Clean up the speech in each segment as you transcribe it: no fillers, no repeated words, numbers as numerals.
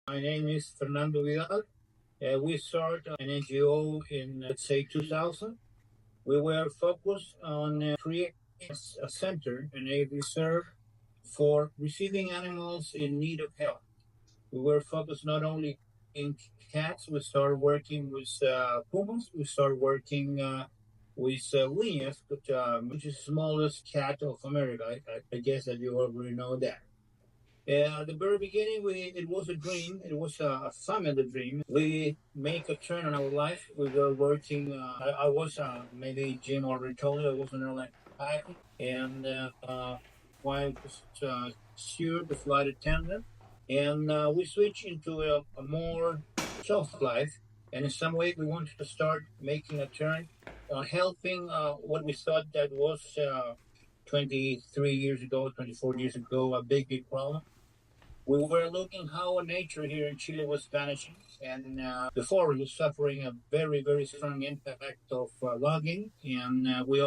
My name is Fernando Vidal. We started an NGO in, let's say, 2000. We were focused on creating a center and a reserve for receiving animals in need of help. We were focused not only in cats, we started working with pumas, we started working with guignas, which is the smallest cat of America. I guess that you already know that. At the very beginning, it was a dream. It was a family dream. We make a turn in our life. We were working. I was maybe Jim already told you I was an airline pilot, and while was steward, the flight attendant, and we switched into a more soft life. And in some way, we wanted to start making a turn on helping what we thought that was 23 years ago, 24 years ago, a big problem. We were looking how nature here in Chile was vanishing, and the forest was suffering a very strong impact of logging, and we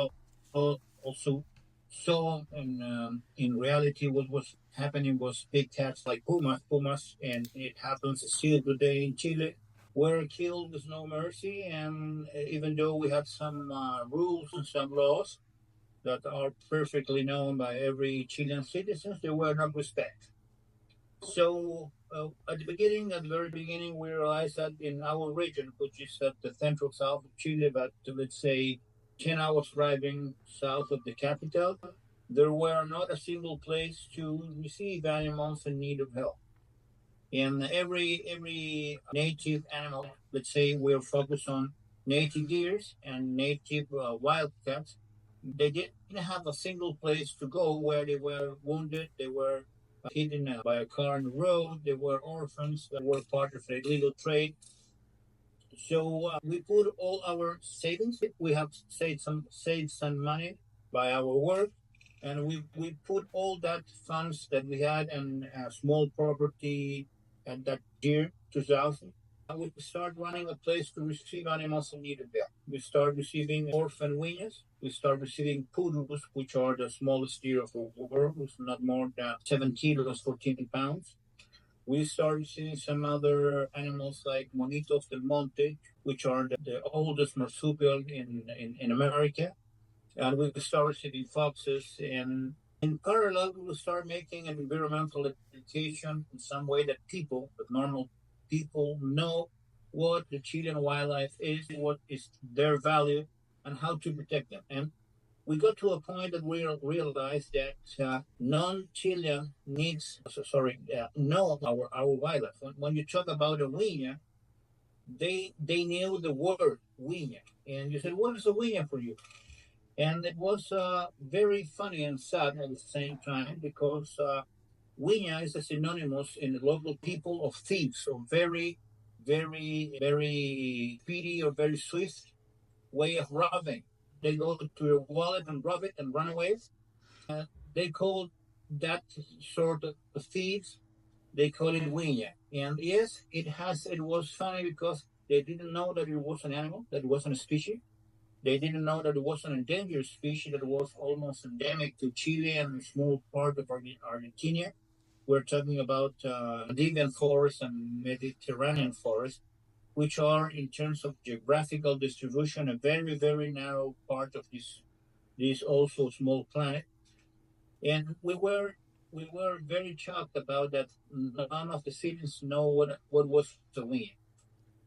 also saw, in reality, what was happening was big cats like pumas, and it happens still today in Chile, were killed with no mercy, and even though we have some rules and some laws that are perfectly known by every Chilean citizen, they were not respected. So at the very beginning, we realized that in our region, which is at the central south of Chile, but let's say 10 hours driving south of the capital, there were not a single place to receive animals in need of help. And every native animal, let's say we're focused on native deers and native wildcats, they didn't have a single place to go where they were wounded, they were hidden by a car on the road, they were orphans that were part of the illegal trade. So we put all our savings. We have saved some money by our work, and we put all that funds that we had in a small property at that year 2000. We start running a place to receive animals in need of help. We start receiving orphan guignas. We start receiving poodles, which are the smallest deer of the world, with not more than 7 kilos, 14 pounds. We start seeing some other animals like monitos del monte, which are the oldest marsupial in America. And we start receiving foxes. And in parallel, we will start making an environmental education in some way that normal people, know what the Chilean wildlife is, what is their value, and how to protect them. And we got to a point that we realized that non-Chilean needs, know our wildlife. When you talk about a guinea, they knew the word guinea, and you said, "What is a guinea for you?" And it was very funny and sad at the same time because guinea is a synonymous in the local people of thieves, so very speedy or very swift way of robbing. They go to your wallet and rob it and run away. They call that sort of thieves, they call it guinea. And yes, it was funny because they didn't know that it was an animal, that it wasn't a species. They didn't know that it was an endangered species that was almost endemic to Chile and a small part of Argentina. We're talking about Andean forest and Mediterranean forest, which are, in terms of geographical distribution, a very narrow part of this also small planet. And we were very shocked about that. None of the citizens know what was the wind.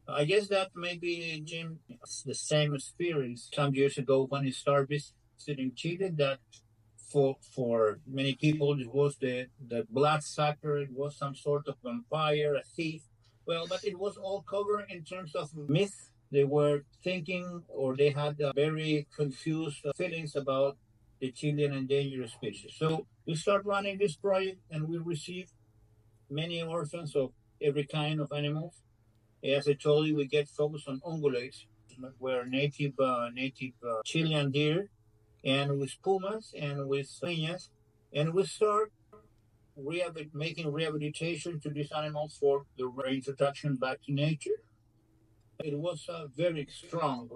I guess that maybe Jim has the same experience some years ago when he started visiting Chile. That for many people it was the bloodsucker. It was some sort of vampire, a thief. Well, but it was all covered in terms of myth. They were thinking, or they had very confused feelings about the Chilean endangered species. So we start running this project, and we receive many orphans of every kind of animals. As I told you, we get focused on ungulates, where native Chilean deer, and with pumas and with guineas, and we start making rehabilitation to these animals for the reintroduction back to nature. It was a very strong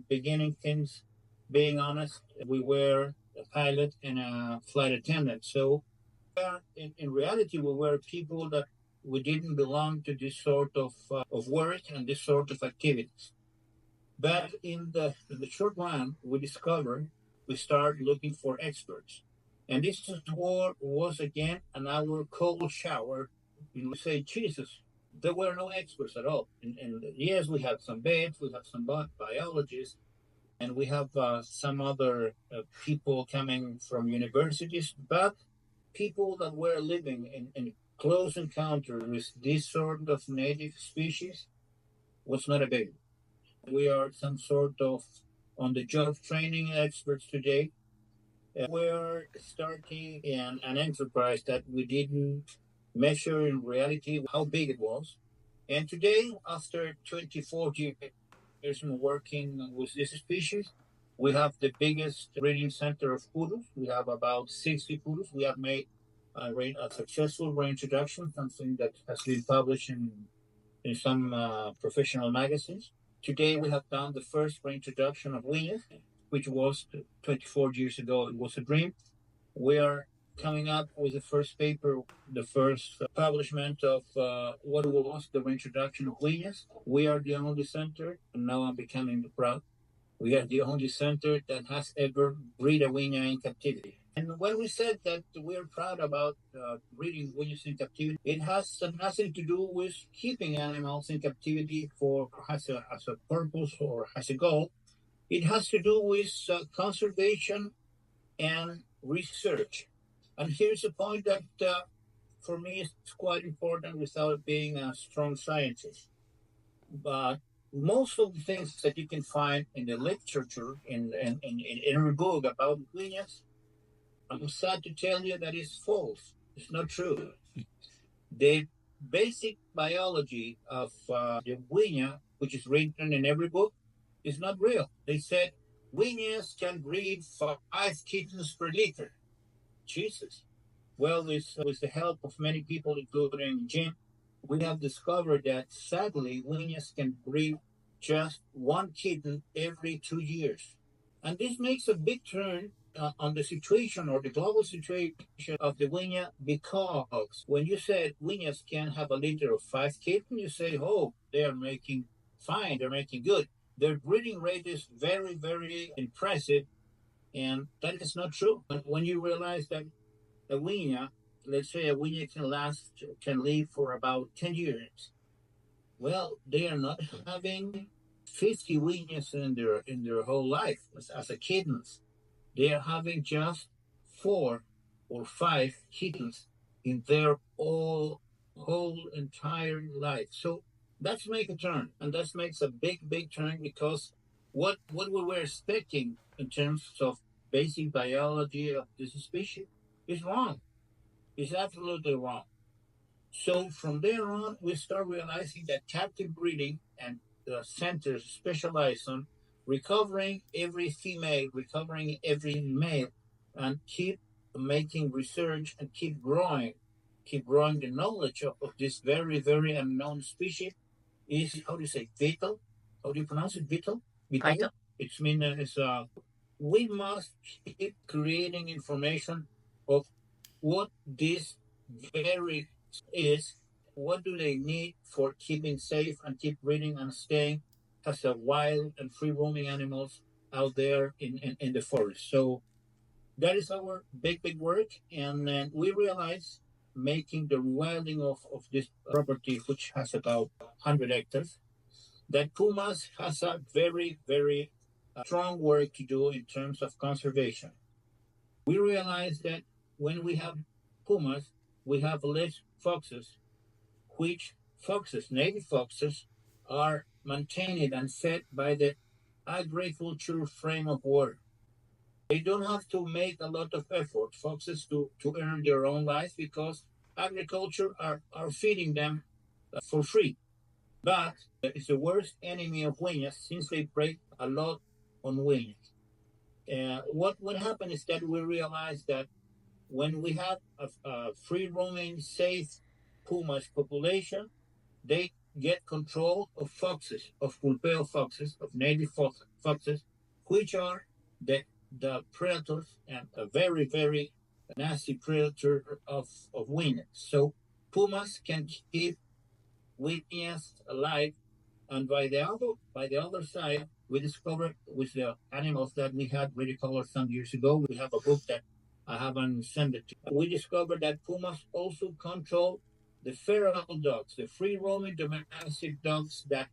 beginning. Things, being honest, we were a pilot and a flight attendant, so in reality, we were people that we didn't belong to this sort of work and this sort of activities. But in the short run, we start looking for experts. And this tour was again an hour cold shower. We say, Jesus, there were no experts at all. And yes, we have some vets, we have some biologists, and we have some other people coming from universities, but people that were living in close encounter with this sort of native species was not available. We are some sort of on the job training experts today. We're starting an enterprise that we didn't measure in reality how big it was. And today, after 24 years working with this species, we have the biggest breeding center of poodles. We have about 60 poodles. We have made a successful reintroduction, something that has been published in some professional magazines. Today, we have done the first reintroduction of guignas, which was 24 years ago. It was a dream. We are coming up with the first paper, the first publishment of what was the reintroduction of guignas. We are the only center, and now I'm becoming proud. We are the only center that has ever bred a guigna in captivity. And when we said that we're proud about breeding guignas in captivity, it has nothing to do with keeping animals in captivity for as a purpose or as a goal. It has to do with conservation and research. And here's a point that for me is quite important without being a strong scientist. But most of the things that you can find in the literature, in every book about guignas, I'm sad to tell you that it's false. It's not true. The basic biology of the guigna, which is written in every book, is not real. They said guignas can breed 5 kittens per liter. Jesus. Well, with the help of many people, including Jim, we have discovered that sadly, guignas can breed just 1 kitten every 2 years. And this makes a big turn on the situation or the global situation of the guigna, because when you said guignas can have a litter of 5 kittens, you say, oh, they are making fine, they're making good. Their breeding rate is very, very impressive, and that is not true. When you realize that a guigna, let's say a guigna can live for about 10 years. Well, they are not having 50 guignas in their whole life as a kittens. They are having just 4 or 5 kittens in their whole entire life. So that's make a turn, and that makes a big turn, because what we were expecting in terms of basic biology of this species is wrong. It's absolutely wrong. So from there on, we start realizing that captive breeding and the centers specialize on recovering every female, recovering every male, and keep making research and keep growing the knowledge of this very, very unknown species is, how do you say, vital? How do you pronounce it? Vital? Vital? It's mean we must keep creating information of what this very is, what do they need for keeping safe and keep breeding and staying as a wild and free roaming animals out there in the forest. So that is our big work. And then we realize, making the rewilding of this property, which has about 100 hectares, that pumas has a very strong work to do in terms of conservation. We realize that when we have pumas, we have less foxes, which foxes, native foxes, are maintained and fed by the agriculture frame of water. They don't have to make a lot of effort, foxes, to earn their own life, because agriculture are feeding them for free. But it's the worst enemy of guineas, since they break a lot on guineas. What happened is that we realized that when we have a free roaming, safe pumas population, they get control of foxes, of pulpeo foxes, of native foxes, which are the predators and a very nasty predator of guineas. So pumas can keep guignas alive. And by the other side, we discovered with the animals that we had really covered some years ago. We have a book that I haven't sent it to. We discovered that pumas also control the feral dogs, the free roaming domestic dogs that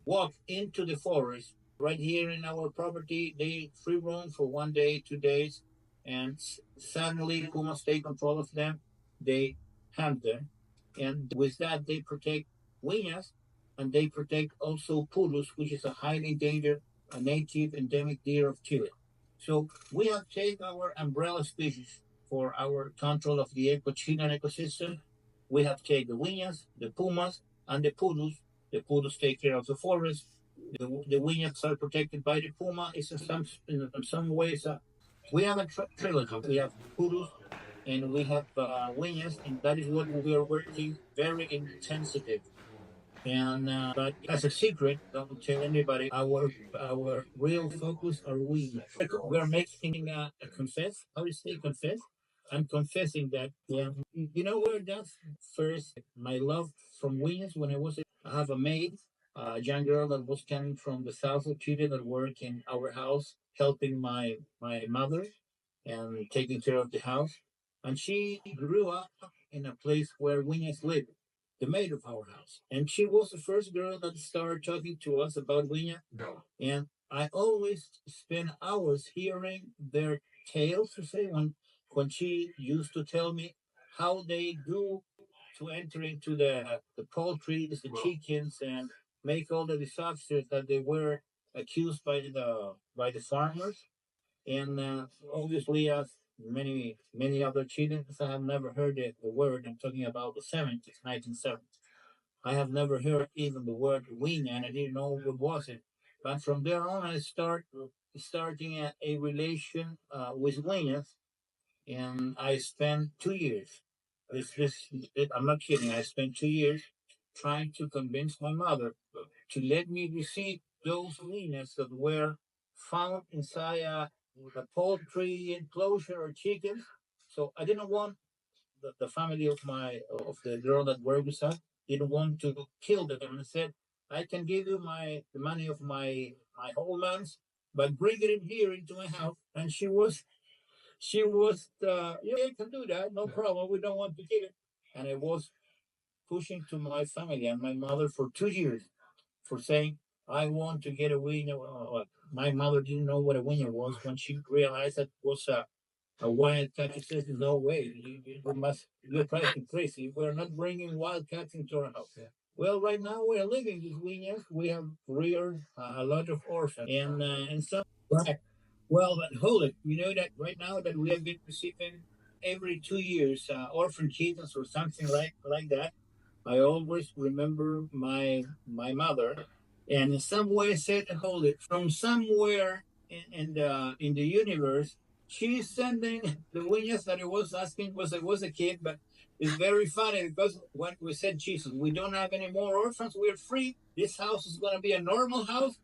walk into the forest right here in our property. They free roam for 1 day, 2 days, and suddenly pumas take control of them. They hunt them, and with that they protect guineas, and they protect also purus, which is a highly endangered, a native endemic deer of Chile. So we have taken our umbrella species for our control of the Chilean ecosystem. We have taken the guineas, the pumas, and the purus. The pumas take care of the forest. The guineas are protected by the puma. It's in some ways. We have a trilogy. We have purus and we have guineas, and that is what we are working very intensive. And but as a secret, don't tell anybody. Our real focus are we. We're making a confess. How do you say confess? I'm confessing that. Yeah, you know where that's first my love from Williams when I have a maid, a young girl that was coming from the south of Chile that worked in our house, helping my mother and taking care of the house. And she grew up in a place where Williams lived, the maid of our house. And she was the first girl that started talking to us about Wiña. And I always spend hours hearing their tales, to say, when she used to tell me how they do to enter into the poultry, the chickens, and make all the disasters that they were accused by the farmers. And obviously, as many other Chileans, I have never heard the word. I'm talking about the 70s, 1970s. I have never heard even the word wing, and I didn't know what was it. But from there on, I starting a relation with wingers, and I spent 2 years. I'm not kidding. I spent 2 years trying to convince my mother to let me receive those wingers that were found inside a poultry enclosure or chickens. So I didn't want the family of the girl that worked with us didn't want to kill them and said, I can give you the money of my whole months, but bring it in here into my house. And she was yeah, you can do that, no problem. We don't want to kill it. And I was pushing to my family and my mother for 2 years for saying I want to get a winner. My mother didn't know what a winner was when she realized that it was a wildcat. She says, no way. You're trying to crazy. We're not bringing wildcats into our house. Yeah. Well, right now we're living with winners. We have reared a lot of orphans and some. Right. Well, but hold it. You know that right now that we have been receiving every 2 years orphan kittens or something like that. I always remember my mother, and in some way said, "Hold it." From somewhere in the universe, she's sending the witness that I was asking was I was a kid, but it's very funny because when we said, "Jesus, we don't have any more orphans. We're free. This house is going to be a normal house."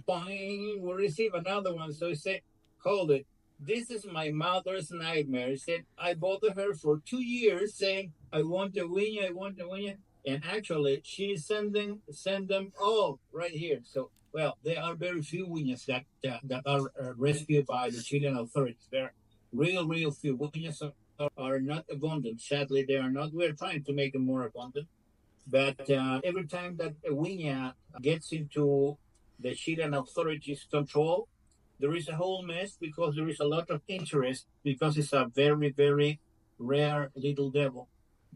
Boing, we receive another one. So he said, hold it. This is my mother's nightmare. He said, I bothered her for 2 years saying, I want a winner, I want a winner. And actually, she's send them all right here. So, well, there are very few winners that are rescued by the Chilean authorities. There are real few. Winners are not abundant. Sadly, they are not. We're trying to make them more abundant. But every time that a Wiña gets into the Chilean authorities' control, there is a whole mess because there is a lot of interest because it's a very rare little devil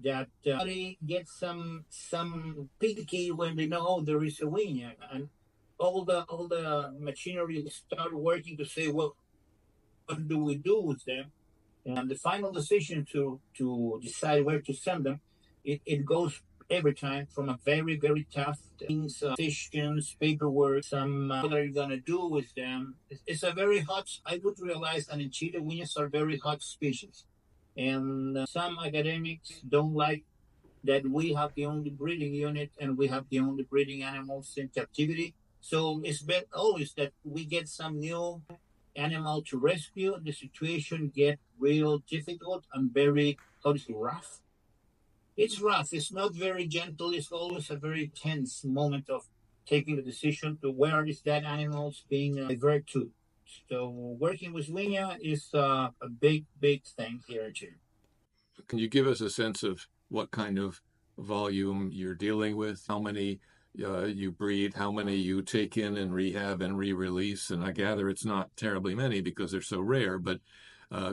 that gets some picky when they know there is a Wiña, and all the machinery start working to say, well, what do we do with them? And the final decision to decide where to send them, it goes every time from a very tough things, decisions, paperwork, some what are you gonna do with them? It's a very hot. I would realize that in Chile, winds are very hot species, and some academics don't like that we have the only breeding unit and we have the only breeding animals in captivity. So it's been always that we get some new animal to rescue. The situation get real difficult and very how to say rough. It's rough. It's not very gentle. It's always a very tense moment of taking the decision to where is that animal's being diverted to. So working with guigna is a big, big thing here in Chile. Can you give us a sense of what kind of volume you're dealing with? How many you breed? How many you take in and rehab and re-release? And I gather it's not terribly many because they're so rare. But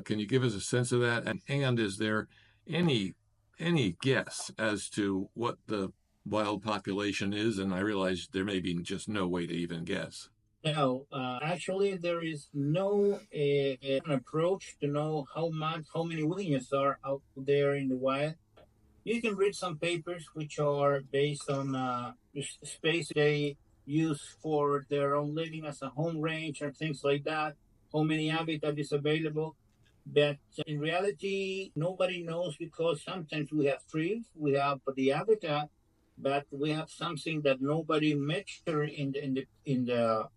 can you give us a sense of that? And is there any any guess as to what the wild population is? And I realize there may be just no way to even guess. No, actually, there is no approach to know how many guineas are out there in the wild. You can read some papers which are based on space they use for their own living as a home range and things like that. How many habitat is available? But in reality, nobody knows because sometimes we have trees, we have the habitat, but we have something that nobody measure in the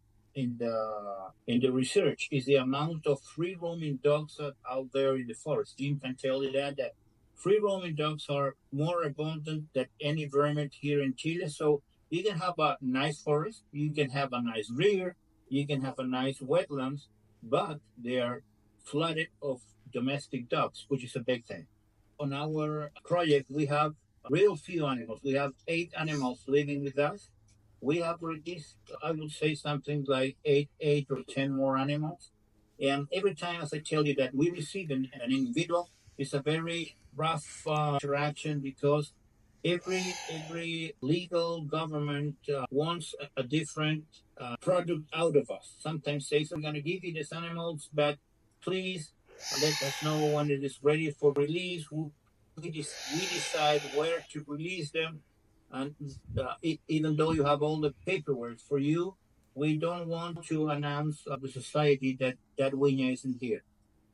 research is the amount of free roaming dogs that out there in the forest. Jim can tell you that free roaming dogs are more abundant than any vermin here in Chile. So you can have a nice forest, you can have a nice river, you can have a nice wetlands, but they are flooded of domestic dogs, which is a big thing. On our project, we have real few animals. We have 8 animals living with us. We have released, I would say, something like eight or 10 more animals. And every time, as I tell you, that we receive an individual, it's a very rough interaction because every legal government wants a different product out of us. Sometimes says, "I'm going to give you these animals, but please let us know when it is ready for release. We decide where to release them, and even though you have all the paperwork for you, we don't want to announce to the society that that guinea isn't here."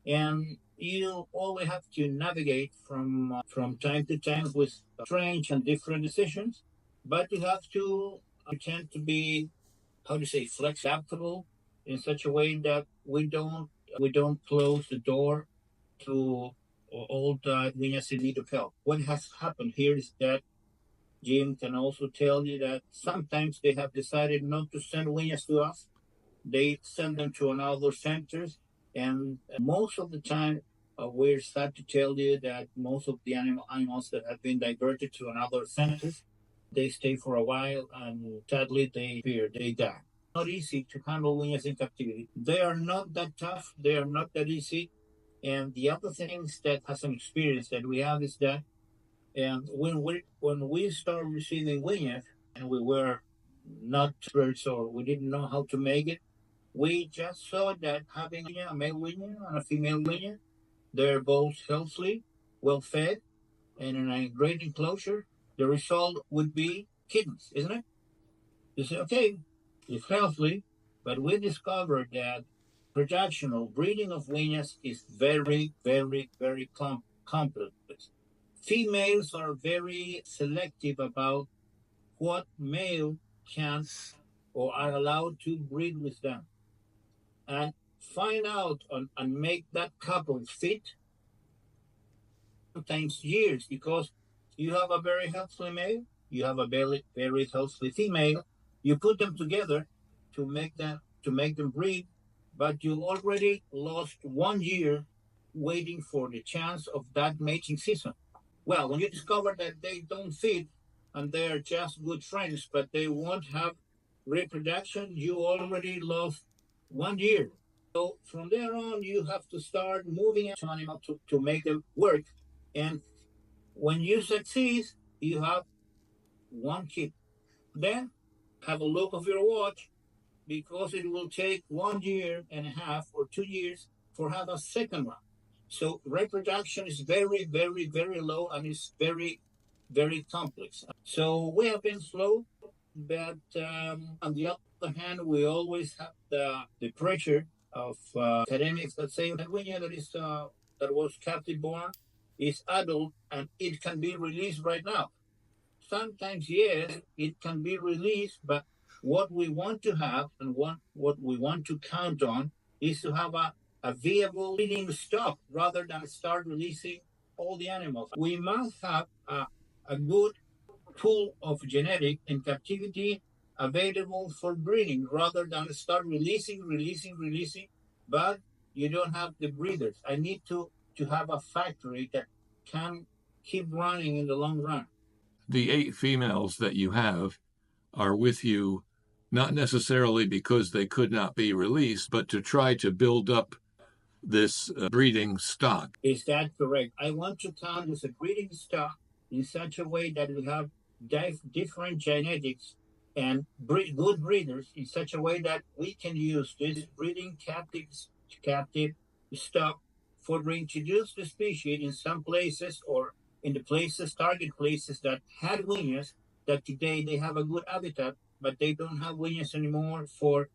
And you always have to navigate from time to time with strange and different decisions, but you have to pretend to be, how to say, flexible in such a way that we don't close the door to all the guineas in need of help. What has happened here is that Jim can also tell you that sometimes they have decided not to send guineas to us. They send them to another centers, and most of the time, we're sad to tell you that most of the animals that have been diverted to another centers, they stay for a while, and sadly, they die. Not easy to handle guineas in captivity. They are not that tough. They are not that easy. And the other things that has an experience that we have is that, and when we start receiving guineas, and we were not experts or we didn't know how to make it, we just saw that having a male guinea and a female guinea, they're both healthy, well fed, and in a great enclosure. The result would be kittens, isn't it? You say, okay, it's healthy, but we discovered that production or breeding of guineas is very, very, very complex. Females are very selective about what male can or are allowed to breed with them, and find out and make that couple fit sometimes years, because you have a very healthy male, you have a very, very healthy female, you put them together to make them breed, but you already lost 1 year waiting for the chance of that mating season. Well, when you discover that they don't fit and they're just good friends, but they won't have reproduction, you already lost 1 year. So from there on, you have to start moving to animal to make them work. And when you succeed, you have one kid. Then have a look of your watch, because it will take 1 year and a half or 2 years for have a second one. So reproduction is very, very, very low, and it's very, very complex. So we have been slow, but on the other hand, we always have the pressure of academics that say that when that was captive born is adult and it can be released right now. Sometimes, yes, it can be released, but what we want to have and what we want to count on is to have a viable breeding stock rather than start releasing all the animals. We must have a good pool of genetic in captivity available for breeding rather than start releasing, but you don't have the breeders. I need to have a factory that can keep running in the long run. The 8 females that you have are with you not necessarily because they could not be released, but to try to build up this breeding stock. Is that correct? I want to count as a breeding stock in such a way that we have different genetics and good breeders in such a way that we can use this breeding captive stock for reintroduce the species in some places or in the places, target places that had guignas, that today they have a good habitat, but they don't have guignas anymore for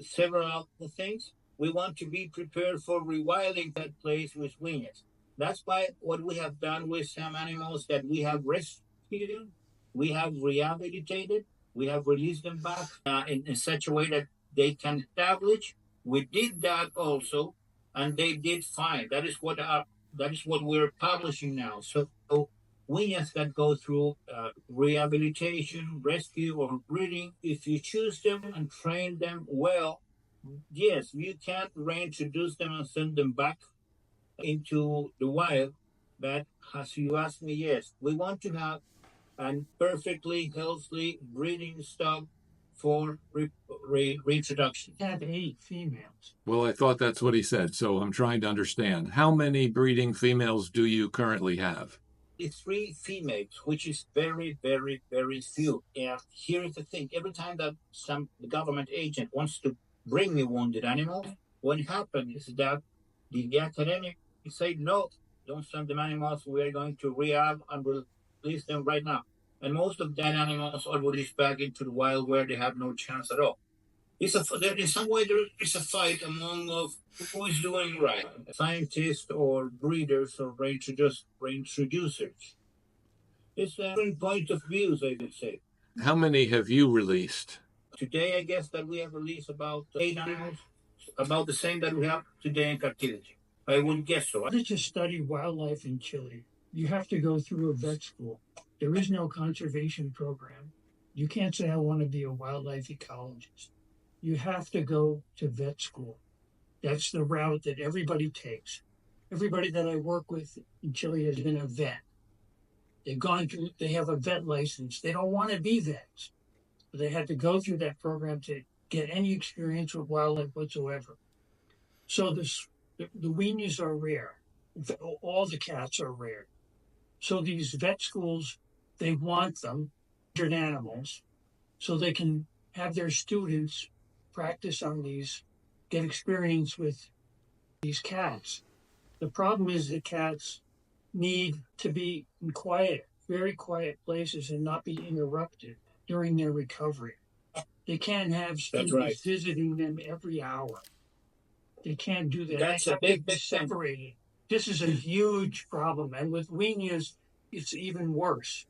several things. We want to be prepared for rewilding that place with guignas. That's why what we have done with some animals that we have rescued, we have rehabilitated, we have released them back in such a way that they can establish. We did that also, and they did fine. That is what we're publishing now. So guignas that go through rehabilitation, rescue, or breeding, if you choose them and train them well, yes, you can reintroduce them and send them back into the wild. But as you asked me, yes, we want to have a perfectly healthy breeding stock for reintroduction. Have 8 females. Well, I thought that's what he said, so I'm trying to understand. How many breeding females do you currently have? 3 females, which is very, very, very few. And here is the thing: every time that some government agent wants to bring me wounded animals, what happens is that the academic say, no, don't send them animals. We are going to rehab and release them right now. And most of that animals are released back into the wild where they have no chance at all. There, in some way, there is a fight among of who is doing right, scientists or breeders or reintroducers. It's a different point of views, I would say. How many have you released? Today, I guess that we have released about 8 animals, about the same that we have today in captivity. I would guess so. To study wildlife in Chile, you have to go through a vet school. There is no conservation program. You can't say I want to be a wildlife ecologist. You have to go to vet school. That's the route that everybody takes. Everybody that I work with in Chile has been a vet. They've gone through, they have a vet license. They don't want to be vets. But they had to go through that program to get any experience with wildlife whatsoever. So the weenies are rare. All the cats are rare. So these vet schools, they want them, endangered animals, so they can have their students practice on these, get experience with these cats. The problem is the cats need to be in quiet, very quiet places and not be interrupted during their recovery. They can't have students visiting them every hour. They can't do that. That's a big separated. This is a huge problem. And with weenias, it's even worse.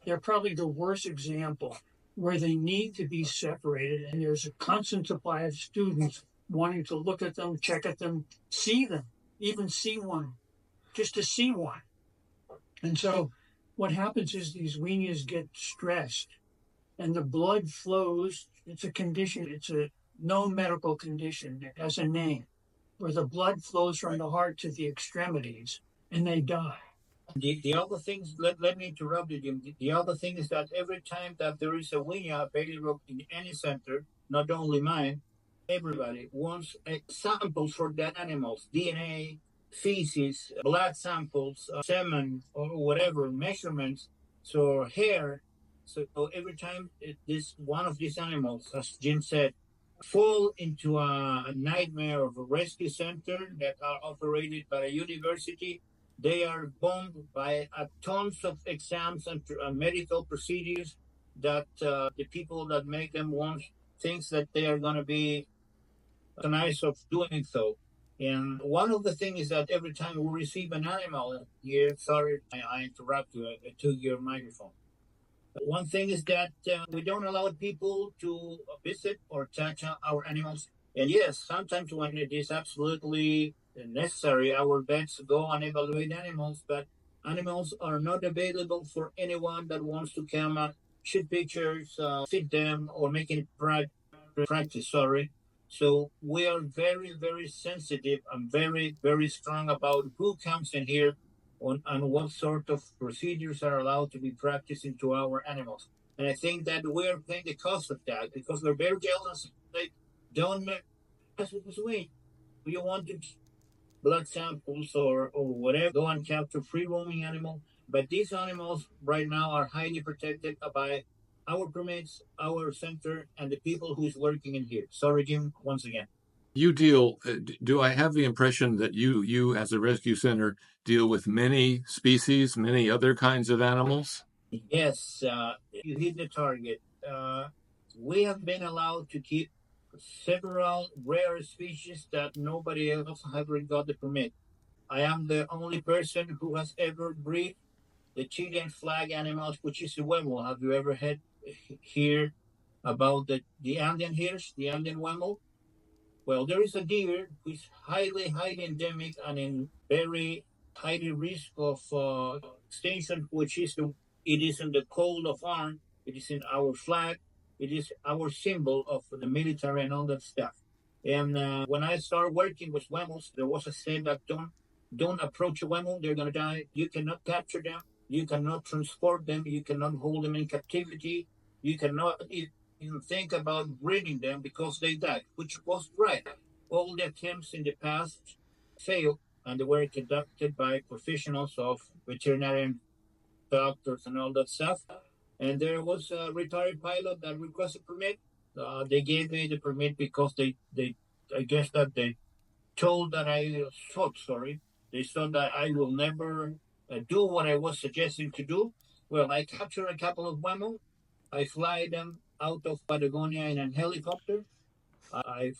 They're probably the worst example where they need to be separated, and there's a constant supply of students wanting to look at them, check at them, see them, even see one, just to see one. And so what happens is these weenias get stressed, and the blood flows. It's a condition, it's a known medical condition. It has a name, where the blood flows from the heart to the extremities, and they die. The other things, let me interrupt you. The other thing is that every time that there is a guigna available in any center, not only mine, everybody wants samples for that animals, DNA, feces, blood samples, semen, or whatever, measurements, so hair. So every time this one of these animals, as Jim said, fall into a nightmare of a rescue center that are operated by a university, they are bombed by tons of exams and medical procedures that the people that make them want thinks that they are going to be nice of doing so. And one of the things is that every time we receive an animal here, sorry, I interrupt you, I took your microphone. One thing is that we don't allow people to visit or touch our animals. And yes, sometimes when it is absolutely necessary, our vets go and evaluate animals. But Animals are not available for anyone that wants to come shoot pictures, feed them, or make it practice. Sorry. So we are very, very sensitive and very, very strong about who comes in here and what sort of procedures are allowed to be practiced into our animals. And I think that we're paying the cost of that because we're very jealous. They don't mess with the swing. You want to blood samples or whatever, go and capture free roaming animal. But these animals right now are highly protected by our permits, our center, and the people who's working in here. Sorry, Jim, once again. You deal, do I have the impression that you as a rescue center deal with many species, many other kinds of animals? Yes, you hit the target. We have been allowed to keep several rare species that nobody else ever got the permit. I am the only person who has ever bred the Chilean flag animals, which is the huemul. Have you ever hear about the Andean hirsch, the Andean huemul? Well, there is a deer which is highly, highly endemic and in very highly risk of extinction, which is it is in the coat of arms, it is in our flag, it is our symbol of the military and all that stuff. And when I started working with huemul, there was a saying that don't approach a huemul, they're gonna die. You cannot capture them, you cannot transport them, you cannot hold them in captivity, you cannot even think about breeding them because they died, which was right. All the attempts in the past failed, and they were conducted by professionals of veterinarian doctors and all that stuff. And there was a retired pilot that requested permit. They gave me the permit because they I guess that they told that I thought, sorry, they thought that I will never do what I was suggesting to do. Well, I captured a couple of mammals. I fly them out of Patagonia in a helicopter. I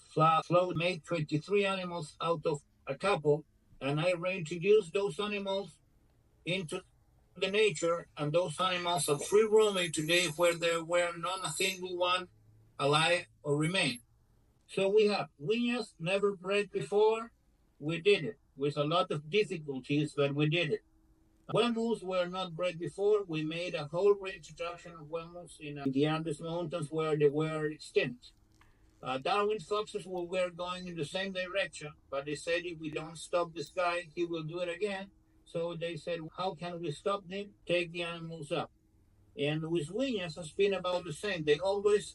made 23 animals out of a couple, and I reintroduced those animals into the nature, and those animals are free roaming today where there were not a single one alive or remain. So we have guignas never bred before. We did it with a lot of difficulties, but we did it. Huemuls were not bred before. We made a whole reintroduction of huemuls in the Andes Mountains where they were extinct. Darwin foxes were going in the same direction, but they said if we don't stop this guy, he will do it again. So they said, how can we stop him? Take the animals up. And with Williams, it's been about the same. They always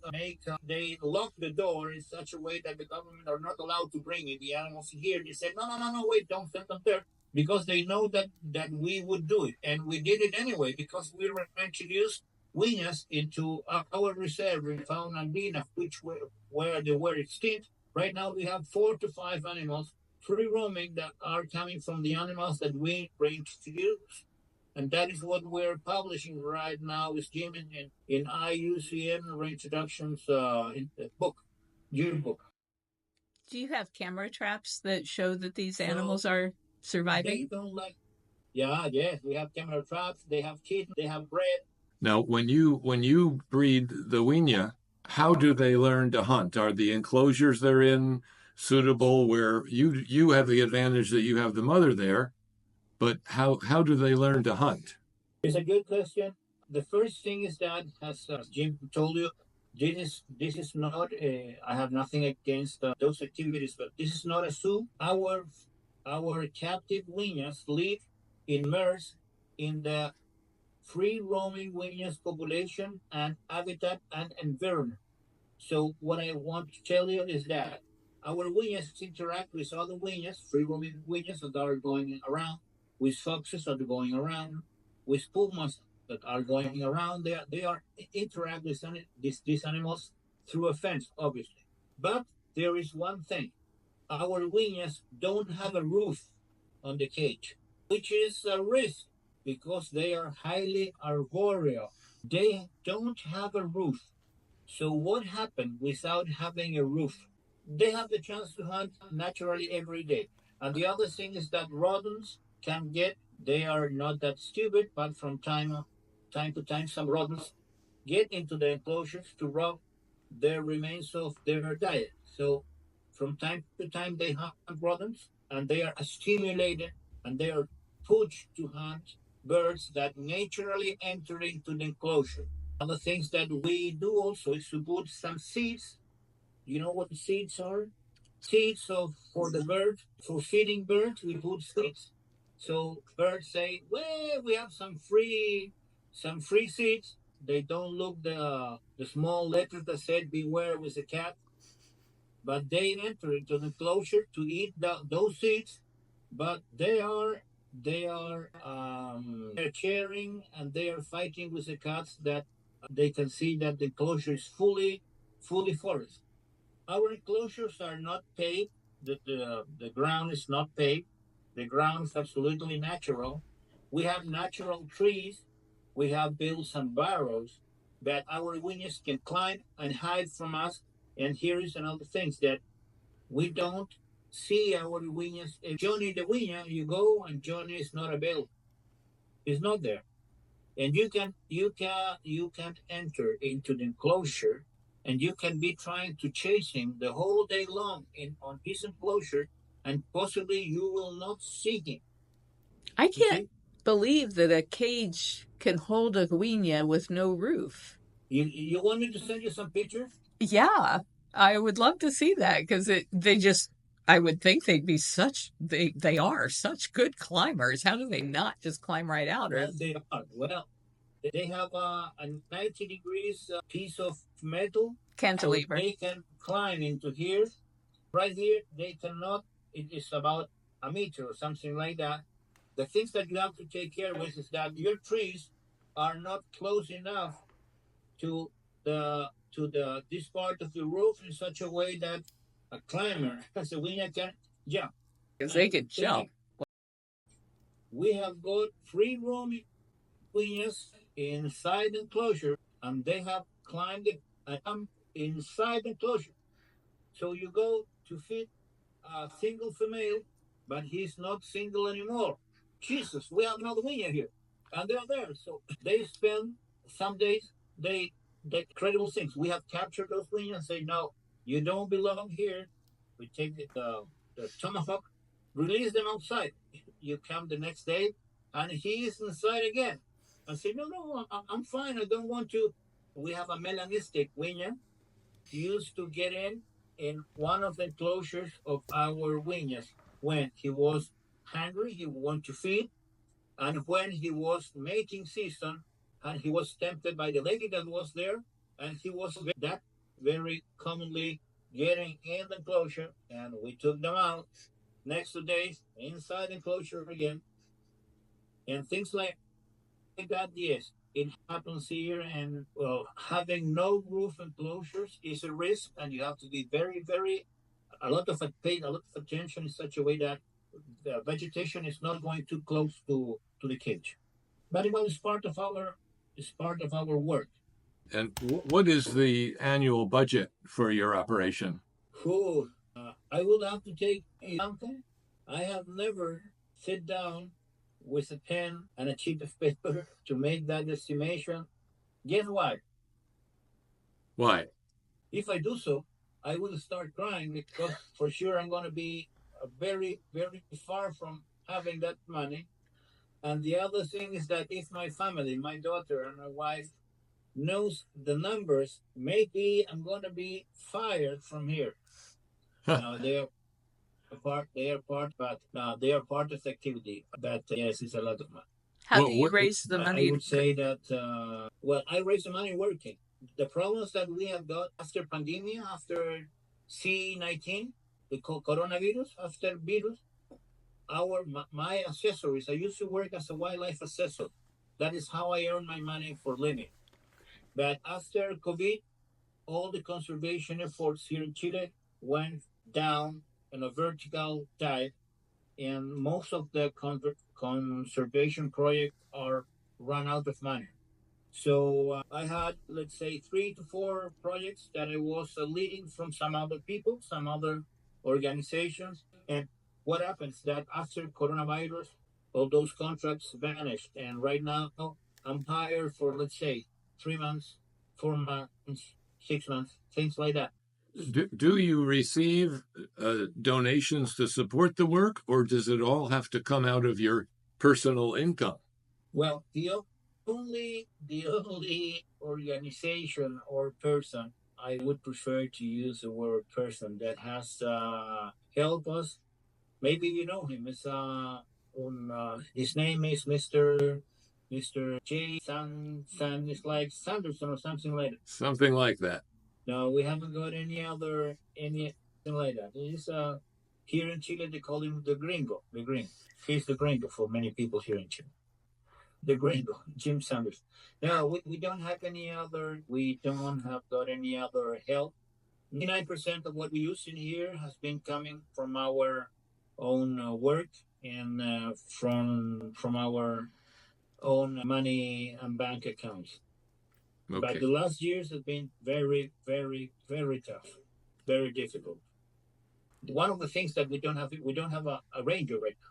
they lock the door in such a way that the government are not allowed to bring in the animals here. They said, no, no, no, no, wait, don't send them there. Because they know that we would do it. And we did it anyway because we introduced Williams into our reserve in Fauna Andina, which where they were extinct. Right now, we have 4 to 5 animals free roaming that are coming from the animals that we reintroduced, and that is what we're publishing right now with Jim in IUCN Reintroductions in the book, yearbook. Do you have camera traps that show that these animals are surviving? They don't like. Yeah, yes, we have camera traps. They have kids. They have bread. Now, when you breed the guigna, how do they learn to hunt? Are the enclosures they're in suitable where you have the advantage that you have the mother there, but how do they learn to hunt? It's a good question. The first thing is that, as Jim told you, this is not. I have nothing against those activities, but this is not a zoo. Our captive guineas live immersed in the free roaming guineas population and habitat and environment. So what I want to tell you is that our guineas interact with other guineas, free roaming guineas that are going around, with foxes that are going around, with pumas that are going around. They are interact with these animals through a fence, obviously. But there is one thing: our guineas don't have a roof on the cage, which is a risk because they are highly arboreal. They don't have a roof. So what happened without having a roof? They have the chance to hunt naturally every day. And the other thing is that rodents can get, they are not that stupid, but from time to time, some rodents get into the enclosures to rob the remains of their diet. So from time to time, they hunt rodents and they are stimulated and they are pushed to hunt birds that naturally enter into the enclosure. Other things that we do also is to put some seeds. You know what the seeds are? Seeds of for the bird, for feeding birds, we put seeds. So birds say, "Well, we have some free seeds." They don't look the small letters that said "Beware with the cat," but they enter into the enclosure to eat those seeds. But they're cheering and they are fighting with the cats that they can see that the enclosure is fully forest. Our enclosures are not paved. The ground is not paved. The ground is absolutely natural. We have natural trees. We have built some burrows that our guignas can climb and hide from us. And here is another thing that we don't see our guignas. If Johnny the guigna, you go and Johnny is not available. He's not there, and you can't enter into the enclosure, and you can be trying to chase him the whole day long in on his enclosure, and possibly you will not see him. I You can't see, believe that a cage can hold a guigna with no roof. you want me to send you some pictures? Yeah, I would love to see that because they just I would think they'd be they are such good climbers. How do they not just climb right out? Or Well, they are. Well, they have a 90 degrees piece of metal, so cantilever. they can climb into here. Right here, they cannot. It is about a meter or something like that. The things that you have to take care with is that your trees are not close enough to the this part of the roof in such a way that a climber, as a winner, can jump. Because And they could thinking, jump. we have got free roaming winners inside the enclosure, and they have climbed it inside the enclosure. So you go to feed a single female, but he's not single anymore. Jesus, we have another winner here, and they're there. So they spend some days. They incredible things. We have captured those winners and say, no, you don't belong here. We take the tomahawk, release them outside. You come the next day, and he is inside again. And say, no, I'm fine. I don't want to. We have a melanistic winner used to get in one of the enclosures of our winers when he was hungry, he wanted to feed, and when he was mating season, and he was tempted by the lady that was there, and he was that very commonly getting in the enclosure, and we took them out. Next 2 days, inside the enclosure again, and things like that. Yes, it happens here, and well, having no roof enclosures is a risk, and you have to be very pay a lot of attention in such a way that the vegetation is not going too close to the cage. But it was part of our work. And what is the annual budget for your operation? Who I would have to take something. I have never sit down with a pen and a sheet of paper to make that estimation. Guess what? Why? If I do so, I will start crying because for sure I'm going to be very far from having that money. And the other thing is that if my family, my daughter and my wife knows the numbers, maybe I'm going to be fired from here. Now they are part of the activity. But yes, it's a lot of money. How do you raise the I money? would say that well, I raise the money working. The problems that we have got after pandemic, after C-19, the coronavirus, after virus, my accessories. I used to work as a wildlife assessor. That is how I earn my money for living. But after COVID, all the conservation efforts here in Chile went down in a vertical dive, and most of the conservation projects are run out of money. So I had, let's say, 3 to 4 projects that I was leading from some other people, some other organizations. And what happens that after coronavirus, all those contracts vanished. And right now, I'm hired for, let's say, 3 months, 4 months, 6 months, things like that. Do you receive donations to support the work, or does it all have to come out of your personal income? Well, the only organization or person I would prefer to use the word person that has helped us. Maybe you know him. His name is Mr. J. San. It's like Sanderson or something like that. Something like that. No, we haven't got anything like that. He's here in Chile. They call him the Gringo. The Gringo. He's the Gringo for many people here in Chile. The Gringo, Jim Sanders. No, we don't have any other. We don't have got any other help. 99% of what we use in here has been coming from our own work and from our own money and bank accounts. But Okay. the last years have been very, very, very tough, very difficult. One of the things that we don't have a ranger right now.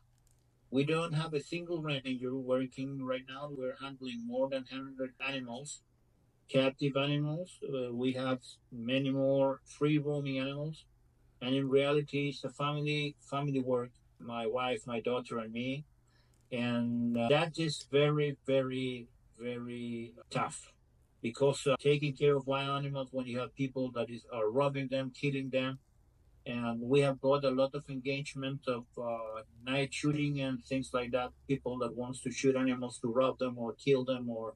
We don't have a single ranger working right now. We're handling more than 100 animals, captive animals. We have many more free roaming animals. And in reality, it's a family work. My wife, my daughter, and me, and that is very, very, very tough because taking care of wild animals when you have people that are robbing them, killing them, and we have got a lot of engagement of night shooting and things like that. People that wants to shoot animals to rob them or kill them or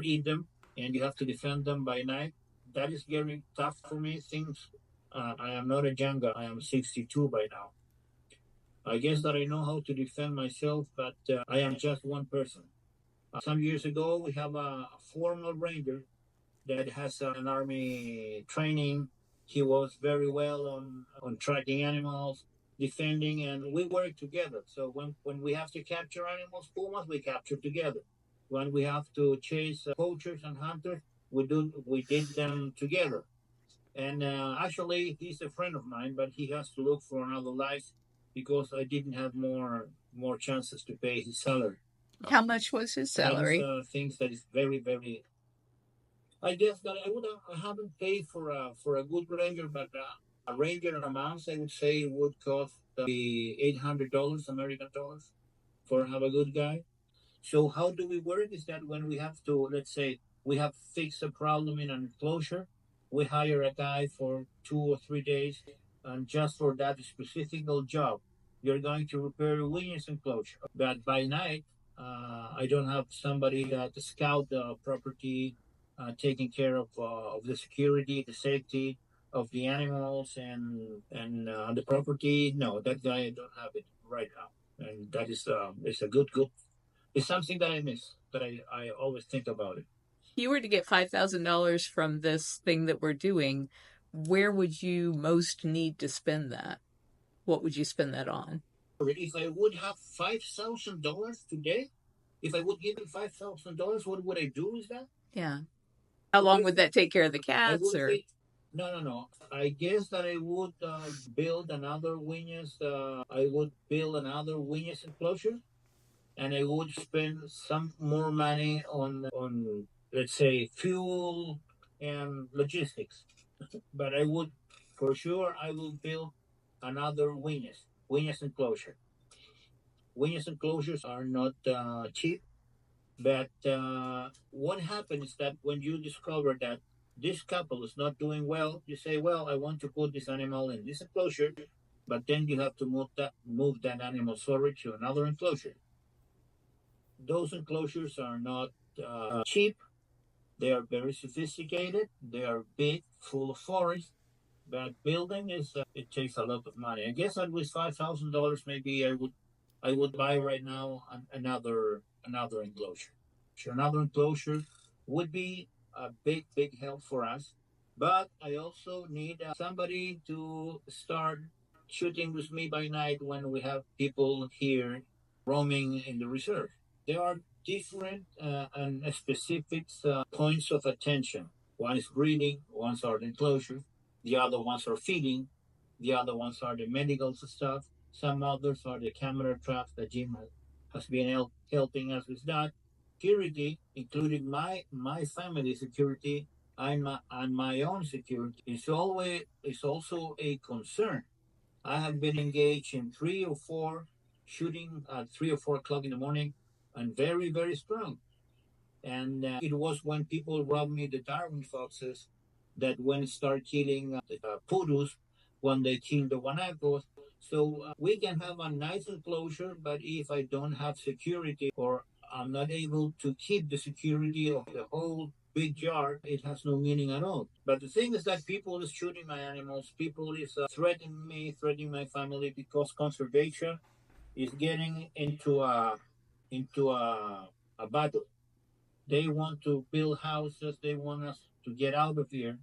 eat them, and you have to defend them by night. That is very tough for me. Things I am not a young guy. I am 62 by now. I guess that I know how to defend myself, but I am just one person. Some years ago, we have a formal ranger that has an army training. He was very well on tracking animals, defending, and we work together. So when we have to capture animals, pumas, we capture together. When we have to chase poachers and hunters, we did them together. And actually, he's a friend of mine, but he has to look for another life because I didn't have more chances to pay his salary. How much was his That is salary? things that is very, very. I guess that I haven't paid for a good ranger, but a ranger in a month I would say would cost $800 American dollars for have a good guy. So how do we work? Is that when we have to, let's say, we have fixed a problem in an enclosure, we hire a guy for 2 or 3 days, and just for that specific job, you're going to repair Williams enclosure. But by night, I don't have somebody that scout the property, taking care of the security, the safety of the animals and the property. No, that guy I don't have it right now, and that is it's a good it's something that I miss, that I always think about it. If you were to get $5,000 from this thing that we're doing, where would you most need to spend that? What would you spend that on? If I would have $5,000 today, if I would give him $5,000, what would I do with that? Yeah. How long would that take care of the I cats would or? say, no. I guess that I would build another Winyas. I would build another Winyas enclosure, and I would spend some more money on let's say fuel and logistics. But I would, for sure, I will build another Winyas enclosure. Winyas enclosures are not cheap, but what happens is that when you discover that this couple is not doing well, you say, well, I want to put this animal in this enclosure, but then you have to move that animal sorry to another enclosure. Those enclosures are not cheap. They are very sophisticated. They are big, full of forest. But building is it takes a lot of money. I guess that with $5,000, maybe I would buy right now another enclosure. So another enclosure would be a big help for us. But I also need somebody to start shooting with me by night when we have people here roaming in the reserve. There are different and specific points of attention. One is breeding, ones are the enclosure, the other ones are feeding, the other ones are the medical stuff, some others are the camera traps that Jim has been helping us with that. Security, including my family security and my own security, is also a concern. I have been engaged in 3 or 4 shooting at 3 or 4 o'clock in the morning and very, very strong. And it was when people robbed me the Darwin foxes that when start killing the purus, when they kill the guanacos. So we can have a nice enclosure, but if I don't have security or I'm not able to keep the security of the whole big yard, it has no meaning at all. But the thing is that people is shooting my animals, people is threatening me, threatening my family because conservation is getting into a battle. They want to build houses. They want us to get out of here,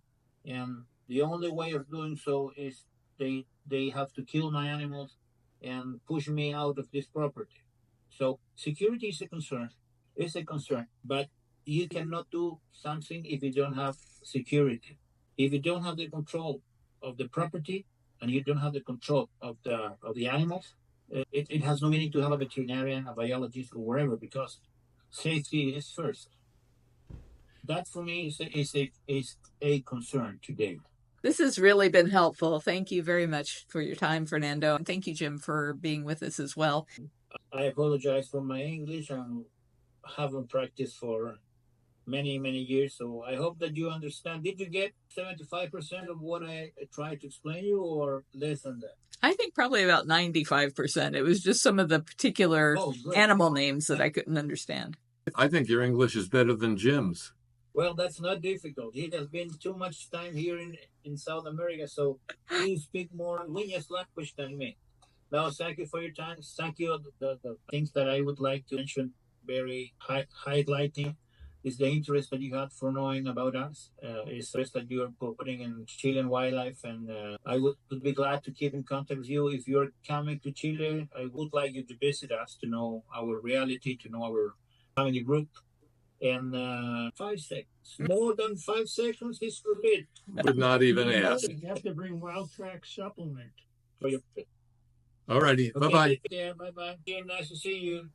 and the only way of doing so is they have to kill my animals and push me out of this property. So security is a concern. It's a concern, but you cannot do something if you don't have security. If you don't have the control of the property and you don't have the control of the animals, it has no meaning to have a veterinarian, a biologist, or wherever because safety is first. That for me is a concern today. This has really been helpful. Thank you very much for your time, Fernando. And thank you, Jim, for being with us as well. I apologize for my English. I haven't practiced for many, many years, so I hope that you understand. Did you get 75% of what I tried to explain you, or less than that? I think probably about 95%. It was just some of the particular animal names that I couldn't understand. I think your English is better than Jim's. Well, that's not difficult. It has been too much time here in South America, so you speak more guignas language than me. Now, thank you for your time. Thank you. The things that I would like to mention, very highlighting, is the interest that you had for knowing about us. Is the interest that you are putting in Chilean wildlife, and I would be glad to keep in contact with you. If you're coming to Chile, I would like you to visit us to know our reality, to know our family group. And 5 seconds. More than 5 seconds is forbid. Would not even ask. You have to bring Wild Track supplement for your pet. All righty. Okay, Bye-bye. Yeah, bye-bye. Nice to see you.